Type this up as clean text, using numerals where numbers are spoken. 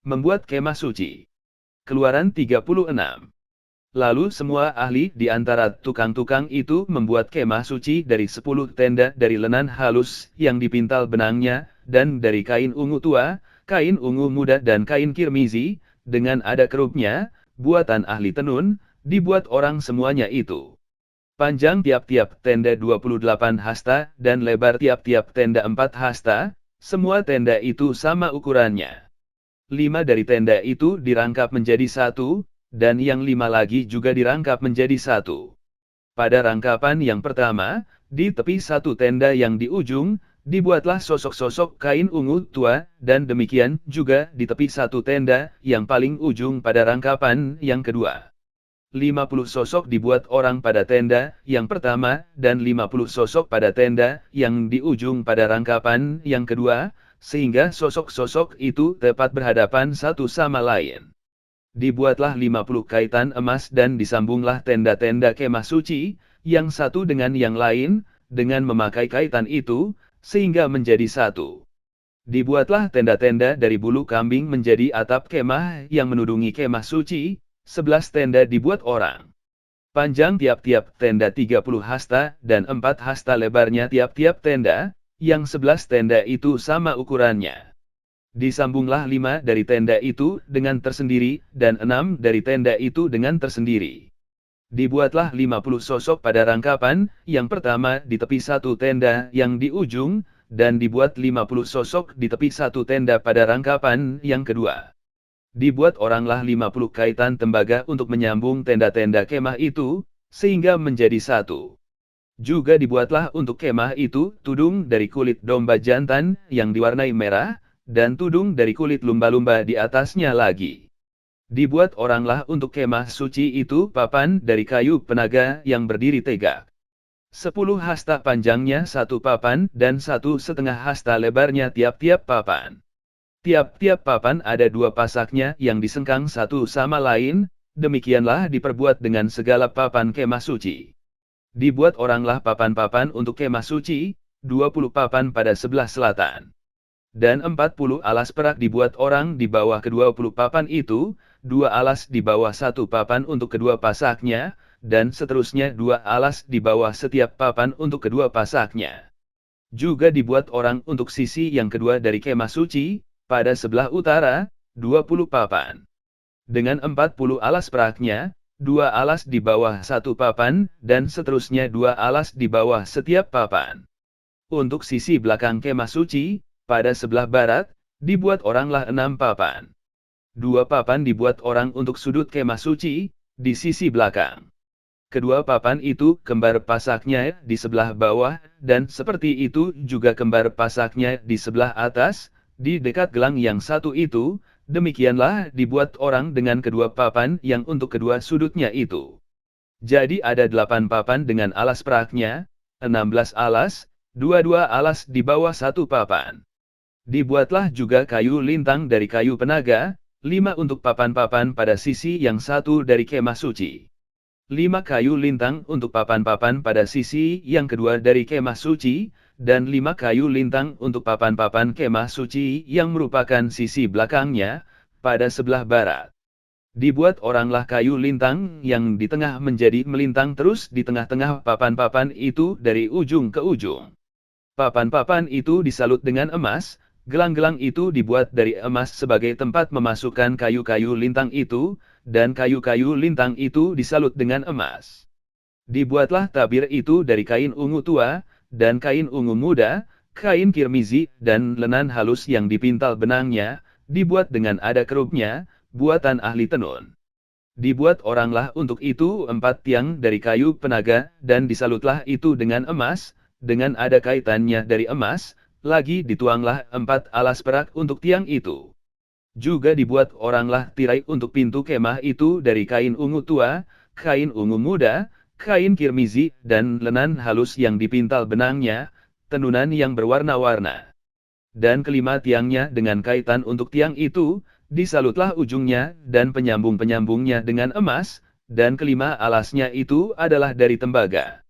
membuat kemah suci. Keluaran 36. Lalu semua ahli di antara tukang-tukang itu membuat kemah suci dari 10 tenda dari lenan halus yang dipintal benangnya, dan dari kain ungu tua, kain ungu muda dan kain kirmizi, dengan ada kerupnya, buatan ahli tenun, dibuat orang semuanya itu. Panjang tiap-tiap tenda 28 hasta, dan lebar tiap-tiap tenda 4 hasta, semua tenda itu sama ukurannya. 5 dari tenda itu dirangkap menjadi satu, dan yang 5 lagi juga dirangkap menjadi satu. Pada rangkapan yang pertama, di tepi satu tenda yang di ujung, dibuatlah sosok-sosok kain ungu tua, dan demikian juga di tepi satu tenda yang paling ujung pada rangkapan yang kedua. 50 sosok dibuat orang pada tenda yang pertama, dan 50 sosok pada tenda yang di ujung pada rangkapan yang kedua, sehingga sosok-sosok itu tepat berhadapan satu sama lain. Dibuatlah 50 kaitan emas dan disambunglah tenda-tenda kemah suci, yang satu dengan yang lain, dengan memakai kaitan itu, sehingga menjadi satu. Dibuatlah tenda-tenda dari bulu kambing menjadi atap kemah yang menudungi kemah suci, 11 tenda dibuat orang. Panjang tiap-tiap tenda 30 hasta, dan 4 hasta lebarnya tiap-tiap tenda, yang 11 tenda itu sama ukurannya. Disambunglah 5 dari tenda itu dengan tersendiri, dan 6 dari tenda itu dengan tersendiri. Dibuatlah 50 sosok pada rangkapan, yang pertama di tepi satu tenda yang di ujung, dan dibuat 50 sosok di tepi satu tenda pada rangkapan yang kedua. Dibuat oranglah 50 kaitan tembaga untuk menyambung tenda-tenda kemah itu, sehingga menjadi satu. Juga dibuatlah untuk kemah itu tudung dari kulit domba jantan yang diwarnai merah, dan tudung dari kulit lumba-lumba di atasnya lagi. Dibuat oranglah untuk kemah suci itu papan dari kayu penaga yang berdiri tegak. 10 hasta panjangnya satu papan, dan 1,5 hasta lebarnya tiap-tiap papan. Tiap-tiap papan ada 2 pasaknya yang disengkang satu sama lain, demikianlah diperbuat dengan segala papan kemah suci. Dibuat oranglah papan-papan untuk kemah suci, 20 papan pada sebelah selatan. Dan 40 alas perak dibuat orang di bawah ke-20 papan itu, 2 alas di bawah satu papan untuk kedua pasaknya, dan seterusnya 2 alas di bawah setiap papan untuk kedua pasaknya. Juga dibuat orang untuk sisi yang kedua dari kemah suci, pada sebelah utara, 20 papan. Dengan 40 alas peraknya, 2 alas di bawah satu papan, dan seterusnya 2 alas di bawah setiap papan. Untuk sisi belakang kemah suci, pada sebelah barat, dibuat oranglah 6 papan. 2 papan dibuat orang untuk sudut kemah suci, di sisi belakang. Kedua papan itu kembar pasaknya di sebelah bawah, dan seperti itu juga kembar pasaknya di sebelah atas, di dekat gelang yang satu itu. Demikianlah dibuat orang dengan kedua papan yang untuk kedua sudutnya itu. Jadi ada 8 papan dengan alas peraknya, 16 alas, 22 alas di bawah satu papan. Dibuatlah juga kayu lintang dari kayu penaga, 5 untuk papan-papan pada sisi yang satu dari kemah suci. 5 kayu lintang untuk papan-papan pada sisi yang kedua dari kemah suci, dan 5 kayu lintang untuk papan-papan kemah suci yang merupakan sisi belakangnya, pada sebelah barat. Dibuat oranglah kayu lintang yang di tengah menjadi melintang terus di tengah-tengah papan-papan itu dari ujung ke ujung. Papan-papan itu disalut dengan emas, gelang-gelang itu dibuat dari emas sebagai tempat memasukkan kayu-kayu lintang itu, dan kayu-kayu lintang itu disalut dengan emas. Dibuatlah tabir itu dari kain ungu tua, dan kain ungu muda, kain kirmizi, dan lenan halus yang dipintal benangnya, dibuat dengan ada kerupnya, buatan ahli tenun. Dibuat oranglah untuk itu 4 tiang dari kayu penaga, dan disalutlah itu dengan emas, dengan ada kaitannya dari emas, lagi dituanglah 4 alas perak untuk tiang itu. Juga dibuat oranglah tirai untuk pintu kemah itu dari kain ungu tua, kain ungu muda, kain kirmizi, dan lenan halus yang dipintal benangnya, tenunan yang berwarna-warna. Dan kelima tiangnya dengan kaitan untuk tiang itu, disalutlah ujungnya dan penyambung-penyambungnya dengan emas, dan kelima alasnya itu adalah dari tembaga.